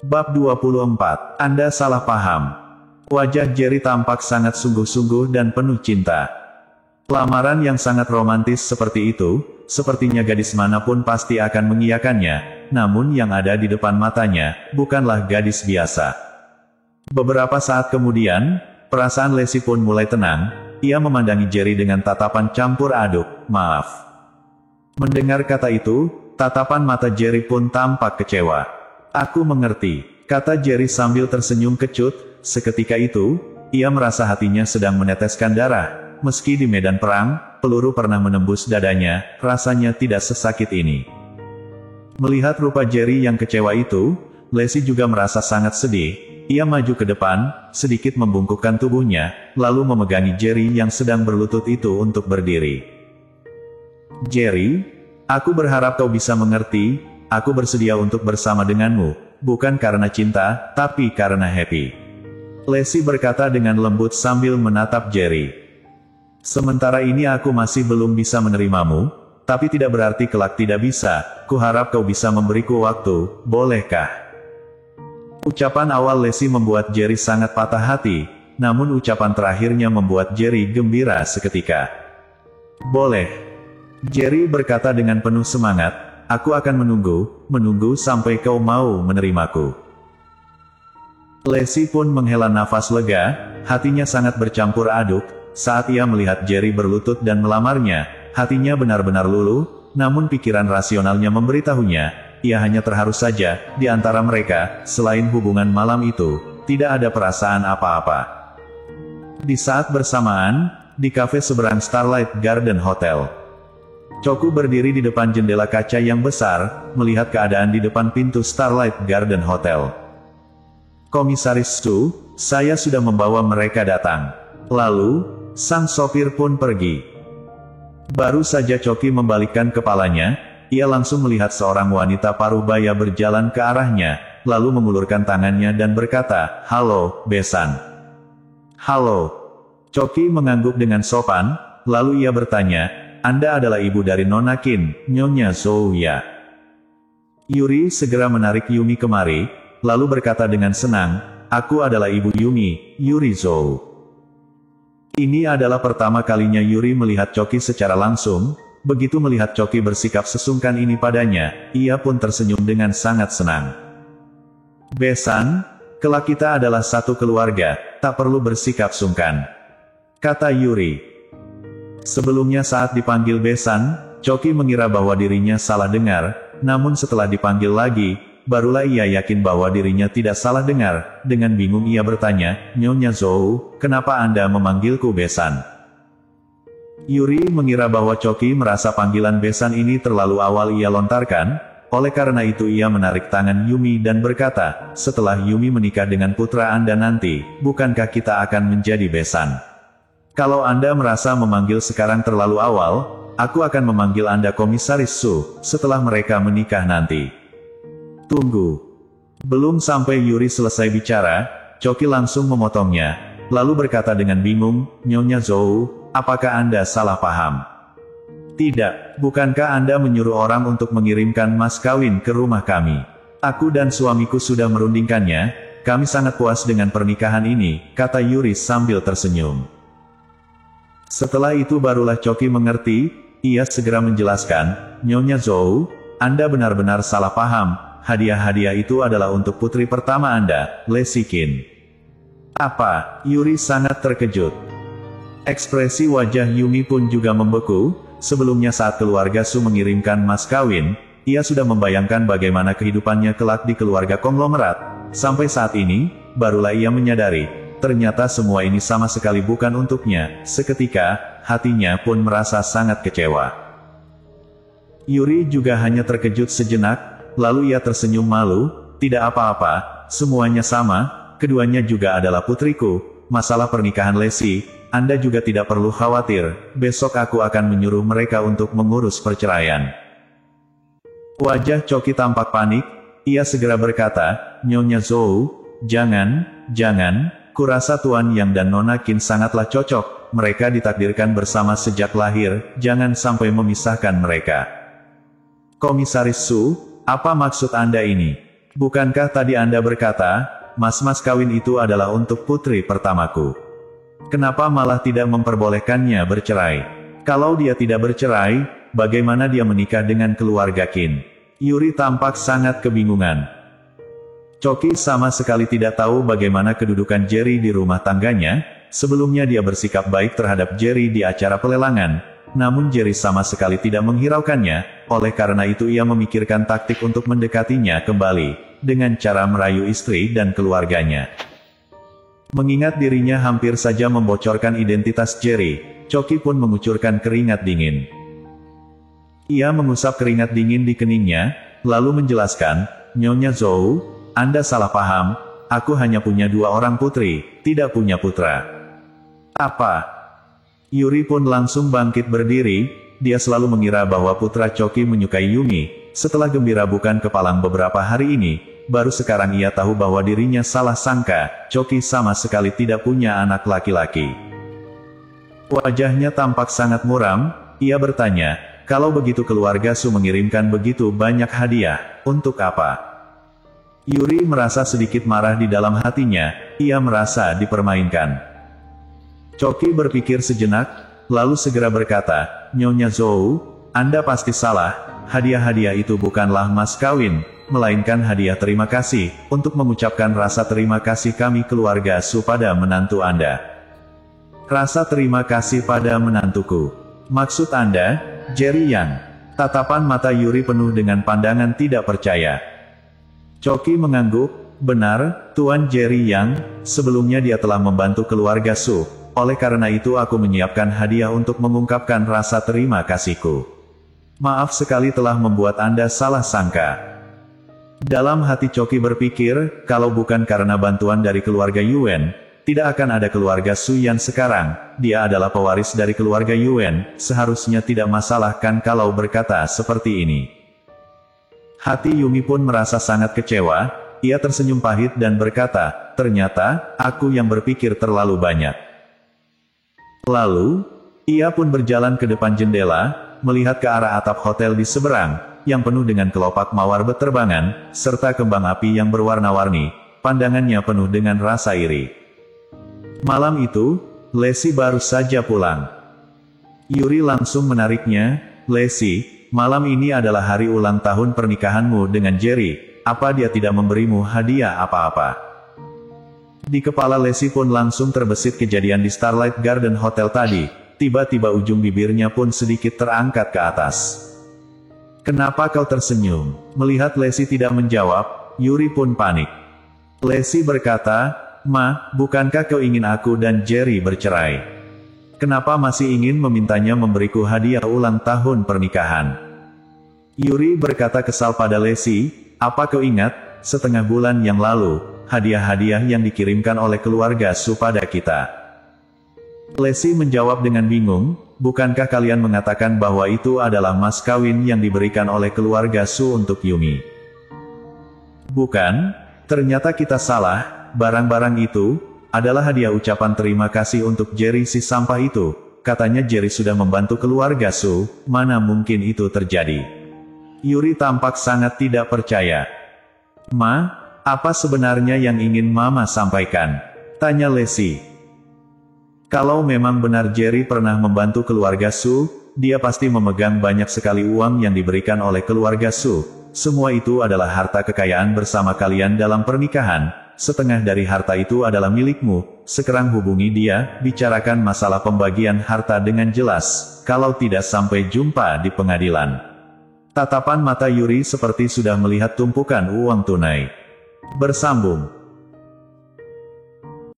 Bab 24. Anda salah paham. Wajah Jerry tampak sangat sungguh-sungguh dan penuh cinta. Lamaran yang sangat romantis seperti itu, sepertinya gadis manapun pasti akan mengiyakannya, namun yang ada di depan matanya, bukanlah gadis biasa. Beberapa saat kemudian, perasaan Lacey pun mulai tenang, ia memandangi Jerry dengan tatapan campur aduk, maaf. Mendengar kata itu, tatapan mata Jerry pun tampak kecewa. Aku mengerti, kata Jerry sambil tersenyum kecut. Seketika itu, ia merasa hatinya sedang meneteskan darah. Meski di medan perang, peluru pernah menembus dadanya, rasanya tidak sesakit ini. Melihat rupa Jerry yang kecewa itu, Lacey juga merasa sangat sedih. Ia maju ke depan, sedikit membungkukkan tubuhnya, lalu memegangi Jerry yang sedang berlutut itu untuk berdiri. Jerry, aku berharap kau bisa mengerti. Aku bersedia untuk bersama denganmu, bukan karena cinta, tapi karena happy. Lacey berkata dengan lembut sambil menatap Jerry. Sementara ini aku masih belum bisa menerimamu, tapi tidak berarti kelak tidak bisa. Kuharap kau bisa memberiku waktu, bolehkah? Ucapan awal Lacey membuat Jerry sangat patah hati, namun ucapan terakhirnya membuat Jerry gembira seketika. Boleh. Jerry berkata dengan penuh semangat. Aku akan menunggu sampai kau mau menerimaku. Lacey pun menghela nafas lega, hatinya sangat bercampur aduk, saat ia melihat Jerry berlutut dan melamarnya, hatinya benar-benar luluh, namun pikiran rasionalnya memberitahunya, ia hanya terharu saja, di antara mereka, selain hubungan malam itu, tidak ada perasaan apa-apa. Di saat bersamaan, di kafe seberang Starlight Garden Hotel, Choku berdiri di depan jendela kaca yang besar, melihat keadaan di depan pintu Starlight Garden Hotel. Komisaris Su, saya sudah membawa mereka datang. Lalu, sang sopir pun pergi. Baru saja Choki membalikkan kepalanya, ia langsung melihat seorang wanita paruh baya berjalan ke arahnya, lalu mengulurkan tangannya dan berkata, "Halo, Besan." "Halo." Choki mengangguk dengan sopan, lalu ia bertanya, "Anda adalah ibu dari Nona Qin, Nyonya Zhou ya?" Yuri segera menarik Yumi kemari, lalu berkata dengan senang, "Aku adalah ibu Yumi, Yuri Zhou." Ini adalah pertama kalinya Yuri melihat Choki secara langsung. Begitu melihat Choki bersikap sesungkan ini padanya, ia pun tersenyum dengan sangat senang. "Besan, kelak kita adalah satu keluarga, tak perlu bersikap sungkan," kata Yuri. Sebelumnya saat dipanggil Besan, Choki mengira bahwa dirinya salah dengar, namun setelah dipanggil lagi, barulah ia yakin bahwa dirinya tidak salah dengar. Dengan bingung ia bertanya, "Nyonya Zhou, kenapa Anda memanggilku Besan?" Yuri mengira bahwa Choki merasa panggilan Besan ini terlalu awal ia lontarkan, oleh karena itu ia menarik tangan Yumi dan berkata, "Setelah Yumi menikah dengan putra Anda nanti, bukankah kita akan menjadi Besan? Kalau Anda merasa memanggil sekarang terlalu awal, aku akan memanggil Anda Komisaris Su, setelah mereka menikah nanti." "Tunggu." Belum sampai Yuri selesai bicara, Choki langsung memotongnya, lalu berkata dengan bingung, "Nyonya Zhou, apakah Anda salah paham?" "Tidak, bukankah Anda menyuruh orang untuk mengirimkan mas kawin ke rumah kami? Aku dan suamiku sudah merundingkannya, kami sangat puas dengan pernikahan ini," kata Yuri sambil tersenyum. Setelah itu barulah Choki mengerti, ia segera menjelaskan, "Nyonya Zhou, Anda benar-benar salah paham, hadiah-hadiah itu adalah untuk putri pertama Anda, Lacey Qin." "Apa?" Yuri sangat terkejut. Ekspresi wajah Yumi pun juga membeku, sebelumnya saat keluarga Su mengirimkan mas kawin, ia sudah membayangkan bagaimana kehidupannya kelak di keluarga konglomerat. Sampai saat ini, barulah ia menyadari, ternyata semua ini sama sekali bukan untuknya. Seketika, hatinya pun merasa sangat kecewa. Yuri juga hanya terkejut sejenak, lalu ia tersenyum malu, "Tidak apa-apa, semuanya sama, keduanya juga adalah putriku. Masalah pernikahan Lacey, Anda juga tidak perlu khawatir, besok aku akan menyuruh mereka untuk mengurus perceraian." Wajah Choki tampak panik, ia segera berkata, "Nyonya Zhou, jangan, kurasa Tuan Yang dan Nona Qin sangatlah cocok, mereka ditakdirkan bersama sejak lahir, jangan sampai memisahkan mereka." "Komisaris Su, apa maksud Anda ini?" Bukankah tadi Anda berkata, mas kawin itu adalah untuk putri pertamaku? Kenapa malah tidak memperbolehkannya bercerai? Kalau dia tidak bercerai, bagaimana dia menikah dengan keluarga Qin? Yuri tampak sangat kebingungan. Choki sama sekali tidak tahu bagaimana kedudukan Jerry di rumah tangganya. Sebelumnya dia bersikap baik terhadap Jerry di acara pelelangan, namun Jerry sama sekali tidak menghiraukannya. Oleh karena itu ia memikirkan taktik untuk mendekatinya kembali, dengan cara merayu istri dan keluarganya. Mengingat dirinya hampir saja membocorkan identitas Jerry, Choki pun mengucurkan keringat dingin. Ia mengusap keringat dingin di keningnya, lalu menjelaskan, "Nyonya Zhou, Anda salah paham, aku hanya punya 2 orang putri, tidak punya putra." "Apa?" Yuri pun langsung bangkit berdiri. Dia selalu mengira bahwa putra Choki menyukai Yumi. Setelah gembira bukan kepalang beberapa hari ini, baru sekarang ia tahu bahwa dirinya salah sangka. Choki sama sekali tidak punya anak laki-laki. Wajahnya tampak sangat muram. Ia bertanya, "Kalau begitu keluarga Su mengirimkan begitu banyak hadiah, untuk apa?" Yuri merasa sedikit marah di dalam hatinya. Ia merasa dipermainkan. Choki berpikir sejenak, lalu segera berkata, "Nyonya Zhou, Anda pasti salah. Hadiah-hadiah itu bukanlah mas kawin, melainkan hadiah terima kasih, untuk mengucapkan rasa terima kasih kami keluarga Su pada menantu Anda." "Rasa terima kasih pada menantuku? Maksud Anda, Jerry Yang?" Tatapan mata Yuri penuh dengan pandangan tidak percaya. Choki mengangguk, "Benar, Tuan Jerry Yang, sebelumnya dia telah membantu keluarga Su. Oleh karena itu aku menyiapkan hadiah untuk mengungkapkan rasa terima kasihku. Maaf sekali telah membuat Anda salah sangka." Dalam hati Choki berpikir, kalau bukan karena bantuan dari keluarga Yuan, tidak akan ada keluarga Su Yan sekarang. Dia adalah pewaris dari keluarga Yuan, seharusnya tidak masalah kan kalau berkata seperti ini. Hati Yumi pun merasa sangat kecewa. Ia tersenyum pahit dan berkata, "Ternyata, aku yang berpikir terlalu banyak." Lalu, ia pun berjalan ke depan jendela, melihat ke arah atap hotel di seberang, yang penuh dengan kelopak mawar beterbangan, serta kembang api yang berwarna-warni. Pandangannya penuh dengan rasa iri. Malam itu, Lexi baru saja pulang. Yuri langsung menariknya, "Lexi, malam ini adalah hari ulang tahun pernikahanmu dengan Jerry, apa dia tidak memberimu hadiah apa-apa?" Di kepala Lexi pun langsung terbesit kejadian di Starlight Garden Hotel tadi. Tiba-tiba ujung bibirnya pun sedikit terangkat ke atas. "Kenapa kau tersenyum?" Melihat Lexi tidak menjawab, Yuri pun panik. Lexi berkata, "Ma, bukankah kau ingin aku dan Jerry bercerai? Kenapa masih ingin memintanya memberiku hadiah ulang tahun pernikahan?" Yuri berkata kesal pada Lexi, "Apa kau ingat, setengah bulan yang lalu, hadiah-hadiah yang dikirimkan oleh keluarga Su pada kita?" Lexi menjawab dengan bingung, "Bukankah kalian mengatakan bahwa itu adalah mas kawin yang diberikan oleh keluarga Su untuk Yumi?" "Bukan, ternyata kita salah, barang-barang itu adalah hadiah ucapan terima kasih untuk Jerry si sampah itu. Katanya Jerry sudah membantu keluarga Su, mana mungkin itu terjadi?" Yuri tampak sangat tidak percaya. "Ma, apa sebenarnya yang ingin Mama sampaikan?" tanya Lexi. "Kalau memang benar Jerry pernah membantu keluarga Su, dia pasti memegang banyak sekali uang yang diberikan oleh keluarga Su. Semua itu adalah harta kekayaan bersama kalian dalam pernikahan. Setengah dari harta itu adalah milikmu. Sekarang hubungi dia, bicarakan masalah pembagian harta dengan jelas. Kalau tidak sampai jumpa di pengadilan." Tatapan mata Yuri seperti sudah melihat tumpukan uang tunai. Bersambung.